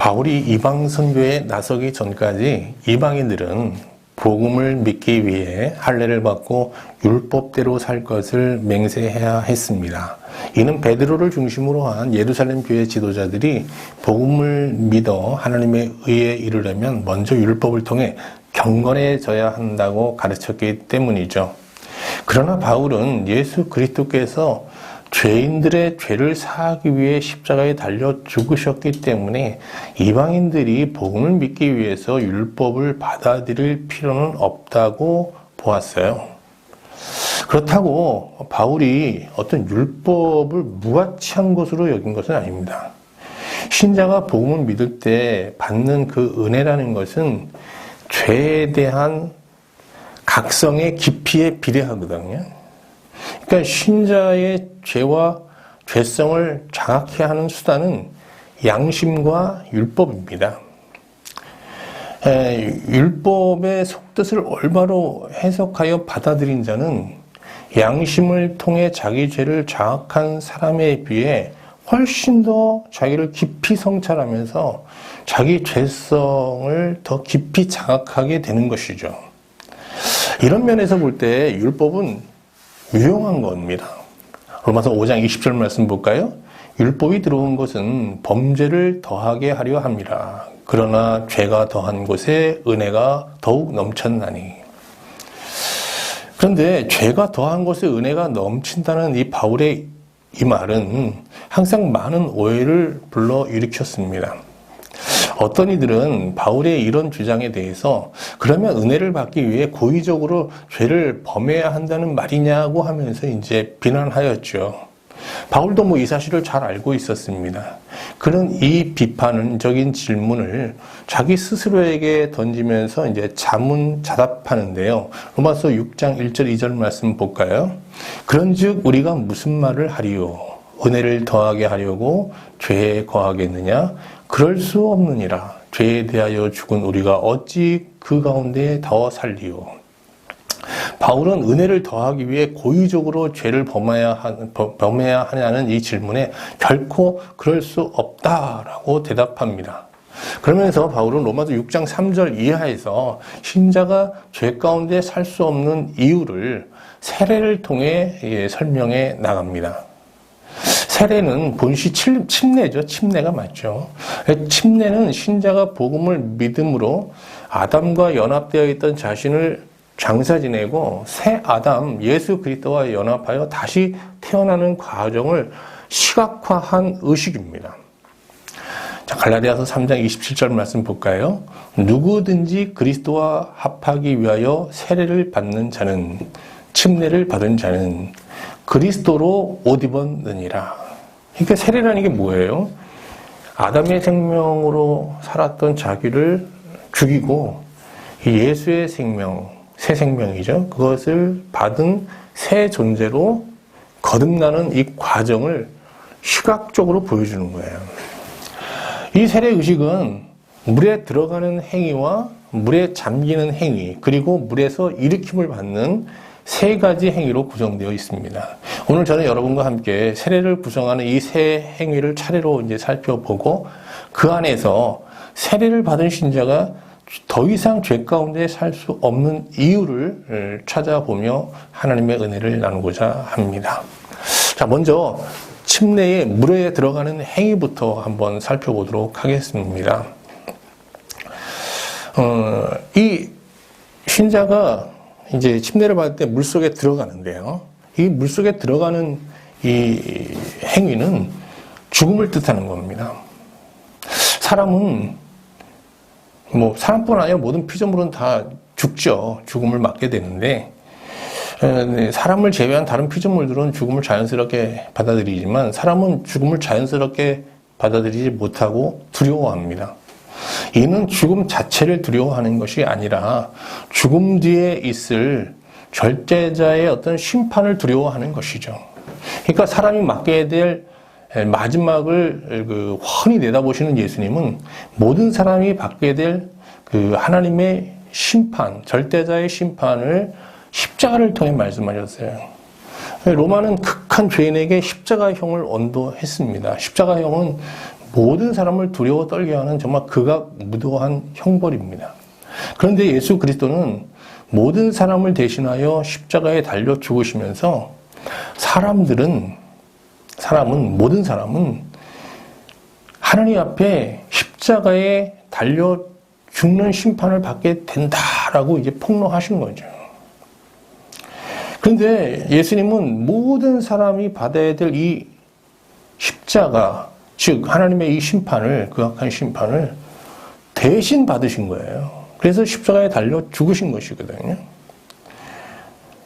바울이 이방 선교에 나서기 전까지 이방인들은 복음을 믿기 위해 할례를 받고 율법대로 살 것을 맹세해야 했습니다. 이는 베드로를 중심으로 한 예루살렘 교회 지도자들이 복음을 믿어 하나님의 의에 이르려면 먼저 율법을 통해 경건해져야 한다고 가르쳤기 때문이죠. 그러나 바울은 예수 그리스도께서 죄인들의 죄를 사하기 위해 십자가에 달려 죽으셨기 때문에 이방인들이 복음을 믿기 위해서 율법을 받아들일 필요는 없다고 보았어요. 그렇다고 바울이 어떤 율법을 무가치한 것으로 여긴 것은 아닙니다. 신자가 복음을 믿을 때 받는 그 은혜라는 것은 죄에 대한 각성의 깊이에 비례하거든요. 그러니까 신자의 죄와 죄성을 장악해야 하는 수단은 양심과 율법입니다. 율법의 속뜻을 올바로 해석하여 받아들인 자는 양심을 통해 자기 죄를 장악한 사람에 비해 훨씬 더 자기를 깊이 성찰하면서 자기 죄성을 더 깊이 장악하게 되는 것이죠. 이런 면에서 볼 때 율법은 유용한 겁니다. 로마서 5장 20절 말씀 볼까요? 율법이 들어온 것은 범죄를 더하게 하려 함이라. 그러나 죄가 더한 곳에 은혜가 더욱 넘쳤나니. 그런데 죄가 더한 곳에 은혜가 넘친다는 이 바울의 이 말은 항상 많은 오해를 불러일으켰습니다. 어떤 이들은 바울의 이런 주장에 대해서 그러면 은혜를 받기 위해 고의적으로 죄를 범해야 한다는 말이냐고 하면서 이제 비난하였죠. 바울도 이 사실을 잘 알고 있었습니다. 그는 이 비판적인 질문을 자기 스스로에게 던지면서 이제 자문자답하는데요. 로마서 6장 1절 2절 말씀 볼까요? 그런즉 우리가 무슨 말을 하리요? 은혜를 더하게 하려고 죄에 거하겠느냐? 그럴 수 없느니라. 죄에 대하여 죽은 우리가 어찌 그 가운데 더 살리요. 바울은 은혜를 더하기 위해 고의적으로 죄를 범해야 하냐는 이 질문에 결코 그럴 수 없다라고 대답합니다. 그러면서 바울은 로마서 6장 3절 이하에서 신자가 죄 가운데 살 수 없는 이유를 세례를 통해 설명해 나갑니다. 세례는 본시 침례죠. 침례가 맞죠. 침례는 신자가 복음을 믿음으로 아담과 연합되어 있던 자신을 장사 지내고 새 아담 예수 그리스도와 연합하여 다시 태어나는 과정을 시각화한 의식입니다. 자, 갈라디아서 3장 27절 말씀 볼까요? 누구든지 그리스도와 합하기 위하여 세례를 받는 자는 침례를 받은 자는 그리스도로 옷 입었느니라. 그러니까 세례라는 게 뭐예요? 아담의 생명으로 살았던 자기를 죽이고 예수의 생명, 새 생명이죠. 그것을 받은 새 존재로 거듭나는 이 과정을 시각적으로 보여주는 거예요. 이 세례 의식은 물에 들어가는 행위와 물에 잠기는 행위, 그리고 물에서 일으킴을 받는 세 가지 행위로 구성되어 있습니다. 오늘 저는 여러분과 함께 세례를 구성하는 이 세 행위를 차례로 이제 살펴보고 그 안에서 세례를 받은 신자가 더 이상 죄 가운데 살 수 없는 이유를 찾아보며 하나님의 은혜를 나누고자 합니다. 자, 먼저 침례의 물에 들어가는 행위부터 한번 살펴보도록 하겠습니다. 이 신자가 이제 침례를 받을 때 물속에 들어가는데요. 이 물속에 들어가는 이 행위는 죽음을 뜻하는 겁니다. 사람은 사람뿐 아니라 모든 피조물은 다 죽죠. 죽음을 맞게 되는데 사람을 제외한 다른 피조물들은 죽음을 자연스럽게 받아들이지만 사람은 죽음을 자연스럽게 받아들이지 못하고 두려워합니다. 이는 죽음 자체를 두려워하는 것이 아니라 죽음 뒤에 있을 절대자의 어떤 심판을 두려워하는 것이죠. 그러니까 사람이 맞게 될 마지막을 훤히 내다보시는 예수님은 모든 사람이 받게 될 하나님의 심판, 절대자의 심판을 십자가를 통해 말씀하셨어요. 로마는 극한 죄인에게 십자가형을 언도했습니다. 십자가형은 모든 사람을 두려워 떨게 하는 정말 극악무도한 형벌입니다. 그런데 예수 그리스도는 모든 사람을 대신하여 십자가에 달려 죽으시면서 모든 사람은 하나님 앞에 십자가에 달려 죽는 심판을 받게 된다라고 이제 폭로하신 거죠. 그런데 예수님은 모든 사람이 받아야 될 이 십자가, 즉 하나님의 이 심판을, 극악한 심판을 대신 받으신 거예요. 그래서 십자가에 달려 죽으신 것이거든요.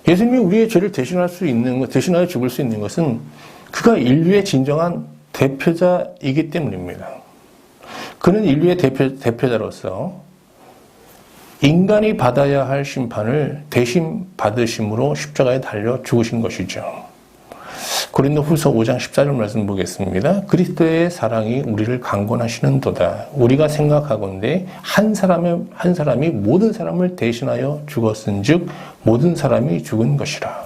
예수님이 우리의 죄를 대신하여 죽을 수 있는 것은 그가 인류의 진정한 대표자이기 때문입니다. 그는 인류의 대표자로서 인간이 받아야 할 심판을 대신 받으심으로 십자가에 달려 죽으신 것이죠. 고린도후서 5장 14절 말씀 보겠습니다. 그리스도의 사랑이 우리를 강권하시는도다. 우리가 생각하건대 한 사람이 모든 사람을 대신하여 죽었은즉 모든 사람이 죽은 것이라.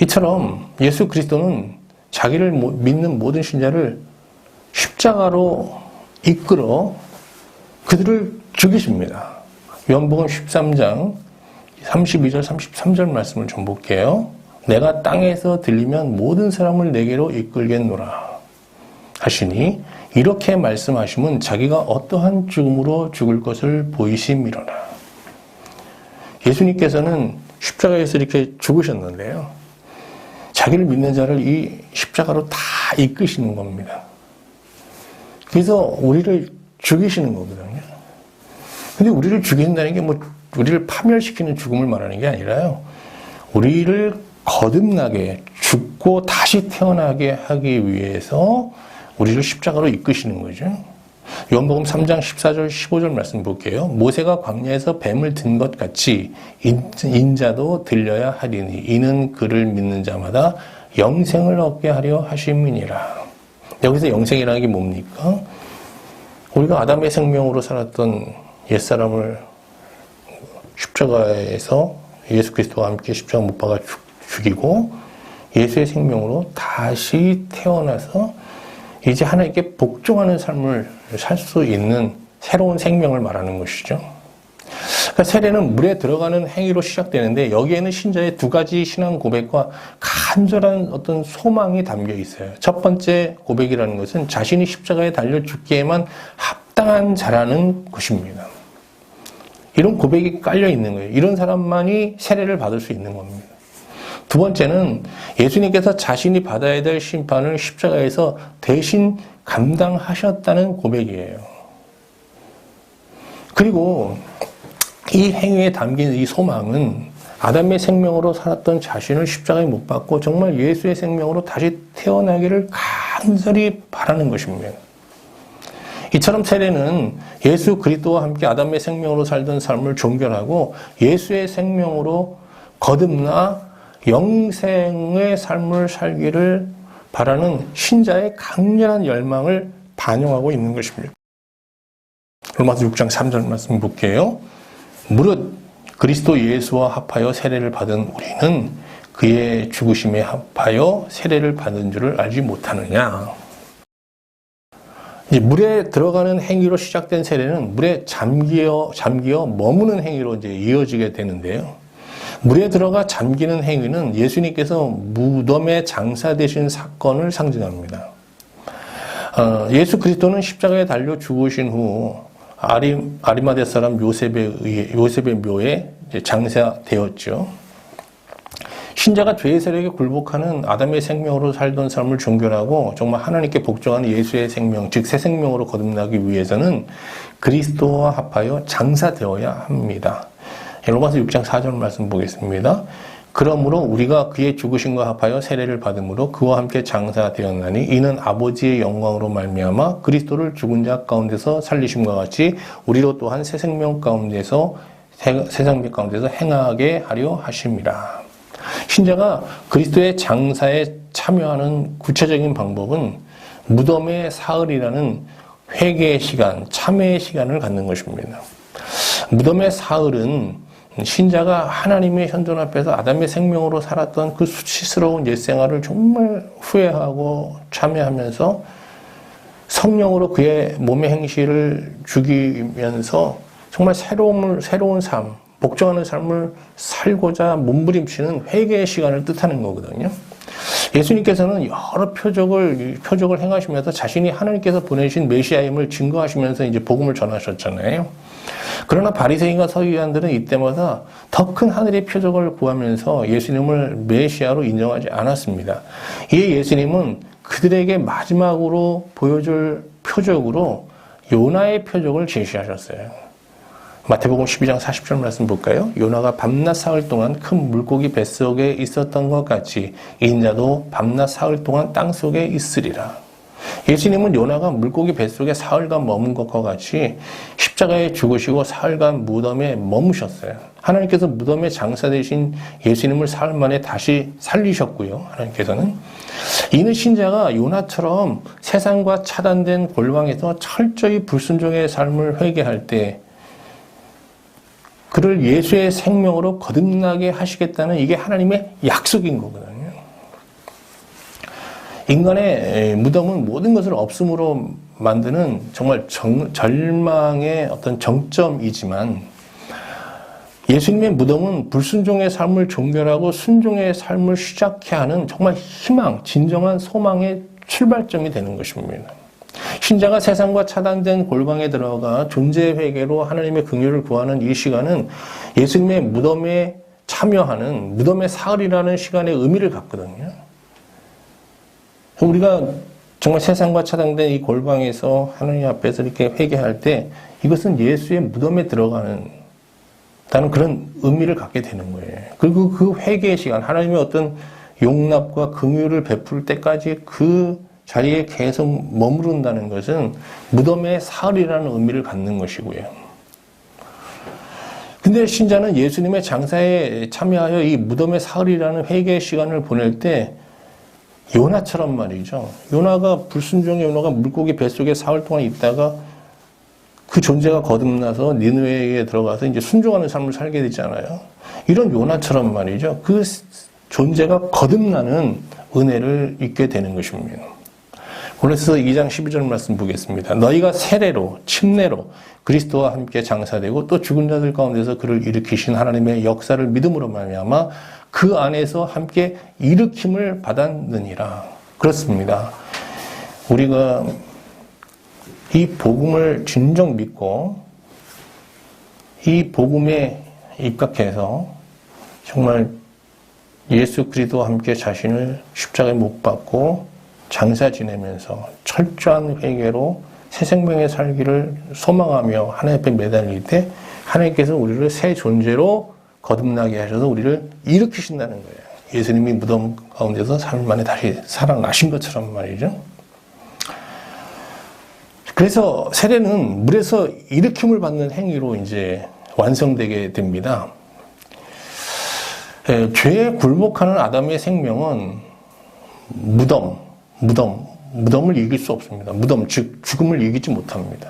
이처럼 예수 그리스도는 자기를 믿는 모든 신자를 십자가로 이끌어 그들을 죽이십니다. 요한복음 13장 32절 33절 말씀을 좀 볼게요. 내가 땅에서 들리면 모든 사람을 내게로 이끌겠노라 하시니 이렇게 말씀하시면 자기가 어떠한 죽음으로 죽을 것을 보이심이로라. 예수님께서는 십자가에서 이렇게 죽으셨는데요. 자기를 믿는 자를 이 십자가로 다 이끄시는 겁니다. 그래서 우리를 죽이시는 거거든요. 근데 우리를 죽인다는 게 우리를 파멸시키는 죽음을 말하는 게 아니라요. 우리를 거듭나게 죽고 다시 태어나게 하기 위해서 우리를 십자가로 이끄시는 거죠. 요한복음 3장 14절 15절 말씀 볼게요. 모세가 광야에서 뱀을 든 것 같이 인자도 들려야 하리니 이는 그를 믿는 자마다 영생을 얻게 하려 하심이니라. 여기서 영생이라는 게 뭡니까? 우리가 아담의 생명으로 살았던 옛사람을 십자가에서 예수 그리스도와 함께 십자가 못 박아 죽이고 예수의 생명으로 다시 태어나서 이제 하나님께 복종하는 삶을 살 수 있는 새로운 생명을 말하는 것이죠. 그러니까 세례는 물에 들어가는 행위로 시작되는데 여기에는 신자의 두 가지 신앙 고백과 간절한 어떤 소망이 담겨 있어요. 첫 번째 고백이라는 것은 자신이 십자가에 달려 죽기에만 합당한 자라는 것입니다. 이런 고백이 깔려 있는 거예요. 이런 사람만이 세례를 받을 수 있는 겁니다. 두 번째는 예수님께서 자신이 받아야 될 심판을 십자가에서 대신 감당하셨다는 고백이에요. 그리고 이 행위에 담긴 이 소망은 아담의 생명으로 살았던 자신을 십자가에 못 박고 정말 예수의 생명으로 다시 태어나기를 간절히 바라는 것입니다. 이처럼 세례는 예수 그리스도와 함께 아담의 생명으로 살던 삶을 종결하고 예수의 생명으로 거듭나 영생의 삶을 살기를 바라는 신자의 강렬한 열망을 반영하고 있는 것입니다. 로마서 6장 3절 말씀 볼게요. 무릇 그리스도 예수와 합하여 세례를 받은 우리는 그의 죽으심에 합하여 세례를 받은 줄을 알지 못하느냐. 이제 물에 들어가는 행위로 시작된 세례는 물에 잠기어 머무는 행위로 이제 이어지게 되는데요. 물에 들어가 잠기는 행위는 예수님께서 무덤에 장사되신 사건을 상징합니다. 예수 그리스도는 십자가에 달려 죽으신 후 아리마대 사람 요셉의 묘에 장사되었죠. 신자가 죄의 세력에 굴복하는 아담의 생명으로 살던 삶을 종결하고 정말 하나님께 복종하는 예수의 생명, 즉 새 생명으로 거듭나기 위해서는 그리스도와 합하여 장사되어야 합니다. 로마서 6장 4절 말씀 보겠습니다. 그러므로 우리가 그의 죽으심과 합하여 세례를 받음으로 그와 함께 장사되었나니 이는 아버지의 영광으로 말미암아 그리스도를 죽은 자 가운데서 살리심과 같이 우리로 또한 새 생명 가운데서 행하게 하려 하심이라. 신자가 그리스도의 장사에 참여하는 구체적인 방법은 무덤의 사흘이라는 회개의 시간, 참회의 시간을 갖는 것입니다. 무덤의 사흘은 신자가 하나님의 현존 앞에서 아담의 생명으로 살았던 그 수치스러운 옛생활을 정말 후회하고 참회하면서 성령으로 그의 몸의 행실을 죽이면서 정말 새로운 삶, 복종하는 삶을 살고자 몸부림치는 회개의 시간을 뜻하는 거거든요. 예수님께서는 여러 표적을 행하시면서 자신이 하나님께서 보내신 메시아임을 증거하시면서 이제 복음을 전하셨잖아요. 그러나 바리새인과 서기관들은 이때마다 더 큰 하늘의 표적을 구하면서 예수님을 메시아로 인정하지 않았습니다. 이에 예수님은 그들에게 마지막으로 보여줄 표적으로 요나의 표적을 제시하셨어요. 마태복음 12장 40절 말씀 볼까요? 요나가 밤낮 사흘 동안 큰 물고기 뱃속에 있었던 것 같이 인자도 밤낮 사흘 동안 땅속에 있으리라. 예수님은 요나가 물고기 뱃속에 사흘간 머문 것과 같이 십자가에 죽으시고 사흘간 무덤에 머무셨어요. 하나님께서 무덤에 장사되신 예수님을 사흘 만에 다시 살리셨고요. 하나님께서는 이는 신자가 요나처럼 세상과 차단된 골방에서 철저히 불순종의 삶을 회개할 때 그를 예수의 생명으로 거듭나게 하시겠다는 이게 하나님의 약속인 거거든요. 인간의 무덤은 모든 것을 없음으로 만드는 정말 절망의 어떤 정점이지만 예수님의 무덤은 불순종의 삶을 종결하고 순종의 삶을 시작해 하는 정말 희망, 진정한 소망의 출발점이 되는 것입니다. 신자가 세상과 차단된 골방에 들어가 존재 회개로 하나님의 긍휼을 구하는 이 시간은 예수님의 무덤에 참여하는 무덤의 사흘이라는 시간의 의미를 갖거든요. 우리가 정말 세상과 차단된 이 골방에서 하나님 앞에서 이렇게 회개할 때 이것은 예수의 무덤에 들어가는 다는 그런 의미를 갖게 되는 거예요. 그리고 그 회개의 시간, 하나님의 어떤 용납과 긍휼을 베풀 때까지 그 자리에 계속 머무른다는 것은 무덤의 사흘이라는 의미를 갖는 것이고요. 근데 신자는 예수님의 장사에 참여하여 이 무덤의 사흘이라는 회개의 시간을 보낼 때 요나처럼 말이죠. 요나가 불순종의 요나가 물고기 뱃속에 사흘 동안 있다가 그 존재가 거듭나서 니느웨에 들어가서 이제 순종하는 삶을 살게 되잖아요. 이런 요나처럼 말이죠. 그 존재가 거듭나는 은혜를 입게 되는 것입니다. 고린도서 2장 12절 말씀 보겠습니다. 너희가 세례로 침례로 그리스도와 함께 장사되고 또 죽은 자들 가운데서 그를 일으키신 하나님의 역사를 믿음으로 말미암아 그 안에서 함께 일으킴을 받았느니라. 그렇습니다. 우리가 이 복음을 진정 믿고 이 복음에 입각해서 정말 예수 그리스도와 함께 자신을 십자가에 못 박고 장사 지내면서 철저한 회개로 새 생명의 살기를 소망하며 하나님 앞에 매달릴 때 하나님께서 우리를 새 존재로 거듭나게 하셔서 우리를 일으키신다는 거예요. 예수님이 무덤 가운데서 3일 만에 다시 살아나신 것처럼 말이죠. 그래서 세례는 물에서 일으킴을 받는 행위로 이제 완성되게 됩니다. 죄에 굴복하는 아담의 생명은 무덤을 이길 수 없습니다. 무덤, 즉 죽음을 이기지 못합니다.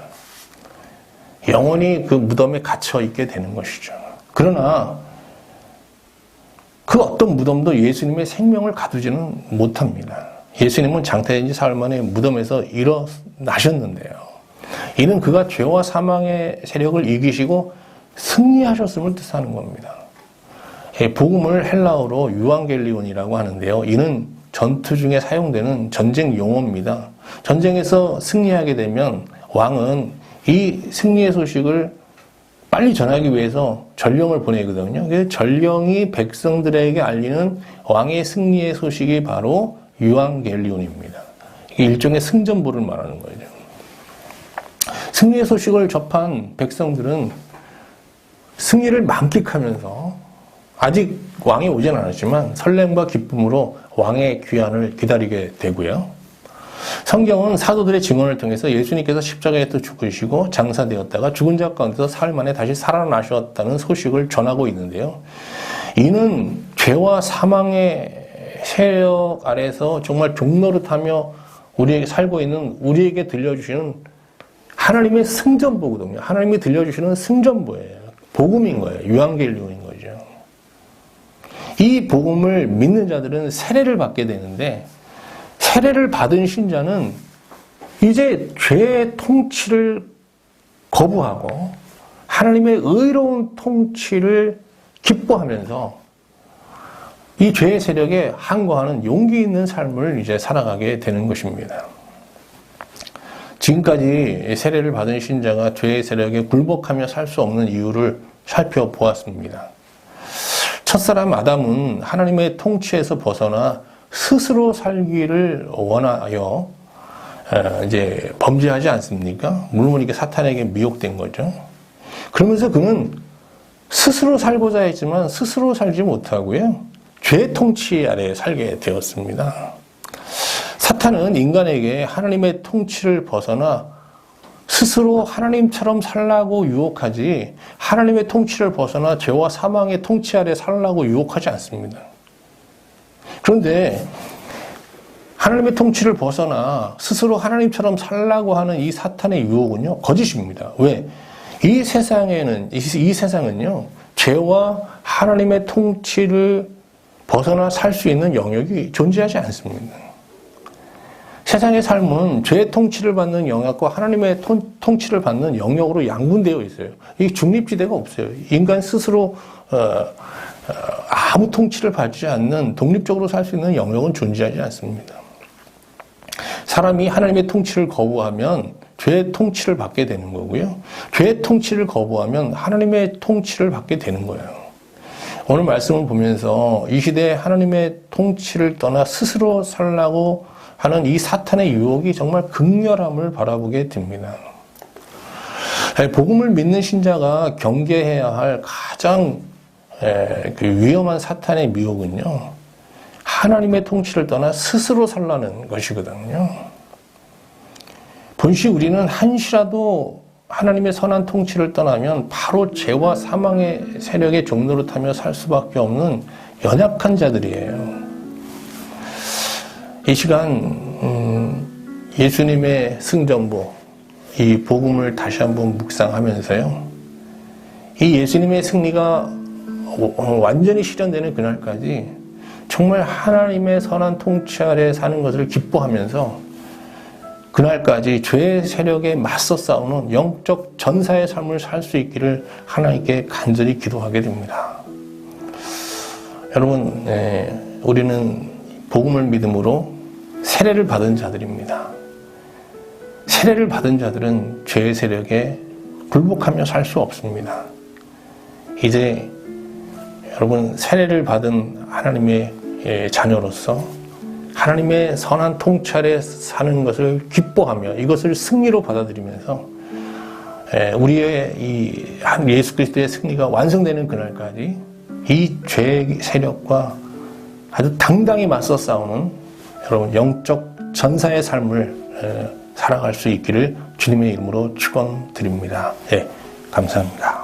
영원히 그 무덤에 갇혀 있게 되는 것이죠. 그러나 그 어떤 무덤도 예수님의 생명을 가두지는 못합니다. 예수님은 장태된 지 사흘 만에 무덤에서 일어나셨는데요. 이는 그가 죄와 사망의 세력을 이기시고 승리하셨음을 뜻하는 겁니다. 복음을 헬라어로 유앙겔리온이라고 하는데요. 이는 전투 중에 사용되는 전쟁 용어입니다. 전쟁에서 승리하게 되면 왕은 이 승리의 소식을 빨리 전하기 위해서 전령을 보내거든요. 그래서 전령이 백성들에게 알리는 왕의 승리의 소식이 바로 유앙겔리온입니다. 이게 일종의 승전보를 말하는 거죠. 승리의 소식을 접한 백성들은 승리를 만끽하면서 아직 왕이 오진 않았지만 설렘과 기쁨으로 왕의 귀환을 기다리게 되고요. 성경은 사도들의 증언을 통해서 예수님께서 십자가에 또 죽으시고 장사되었다가 죽은 자 가운데서 사흘 만에 다시 살아나셨다는 소식을 전하고 있는데요. 이는 죄와 사망의 세력 아래서 정말 종노릇하며 우리에게 살고 있는 우리에게 들려주시는 하나님의 승전보거든요. 하나님이 들려주시는 승전보예요. 복음인 거예요. 유앙겔리온인 거죠. 이 복음을 믿는 자들은 세례를 받게 되는데 세례를 받은 신자는 이제 죄의 통치를 거부하고 하나님의 의로운 통치를 기뻐하면서 이 죄의 세력에 항거하는 용기 있는 삶을 이제 살아가게 되는 것입니다. 지금까지 세례를 받은 신자가 죄의 세력에 굴복하며 살 수 없는 이유를 살펴보았습니다. 첫사람 아담은 하나님의 통치에서 벗어나 스스로 살기를 원하여 이제 범죄하지 않습니까? 물론 이게 사탄에게 미혹된 거죠. 그러면서 그는 스스로 살고자 했지만 스스로 살지 못하고요. 죄의 통치 아래 살게 되었습니다. 사탄은 인간에게 하나님의 통치를 벗어나 스스로 하나님처럼 살라고 유혹하지 하나님의 통치를 벗어나 죄와 사망의 통치 아래 살라고 유혹하지 않습니다. 그런데 하나님의 통치를 벗어나 스스로 하나님처럼 살라고 하는 이 사탄의 유혹은요, 거짓입니다. 왜? 이 세상은요, 죄와 하나님의 통치를 벗어나 살 수 있는 영역이 존재하지 않습니다. 세상의 삶은 죄의 통치를 받는 영역과 하나님의 통치를 받는 영역으로 양분되어 있어요. 이 중립지대가 없어요. 인간 스스로 아무 통치를 받지 않는 독립적으로 살 수 있는 영역은 존재하지 않습니다. 사람이 하나님의 통치를 거부하면 죄의 통치를 받게 되는 거고요. 죄의 통치를 거부하면 하나님의 통치를 받게 되는 거예요. 오늘 말씀을 보면서 이 시대에 하나님의 통치를 떠나 스스로 살라고 하는 이 사탄의 유혹이 정말 극렬함을 바라보게 됩니다. 복음을 믿는 신자가 경계해야 할 가장 위험한 사탄의 미혹은요, 하나님의 통치를 떠나 스스로 살라는 것이거든요. 본시 우리는 한시라도 하나님의 선한 통치를 떠나면 바로 죄와 사망의 세력의 종로를 타며 살 수밖에 없는 연약한 자들이에요. 이 시간 예수님의 승전보, 이 복음을 다시 한번 묵상하면서요, 이 예수님의 승리가 완전히 실현되는 그날까지 정말 하나님의 선한 통치 아래 사는 것을 기뻐하면서 그날까지 죄의 세력에 맞서 싸우는 영적 전사의 삶을 살 수 있기를 하나님께 간절히 기도하게 됩니다. 여러분, 우리는 복음을 믿음으로 세례를 받은 자들입니다. 세례를 받은 자들은 죄의 세력에 굴복하며 살 수 없습니다. 이제 여러분, 세례를 받은 하나님의 자녀로서 하나님의 선한 통치 아래 사는 것을 기뻐하며 이것을 승리로 받아들이면서 우리의 이 예수 그리스도의 승리가 완성되는 그날까지 이 죄의 세력과 아주 당당히 맞서 싸우는 여러분 영적 전사의 삶을 살아갈 수 있기를 주님의 이름으로 축원드립니다. 감사합니다.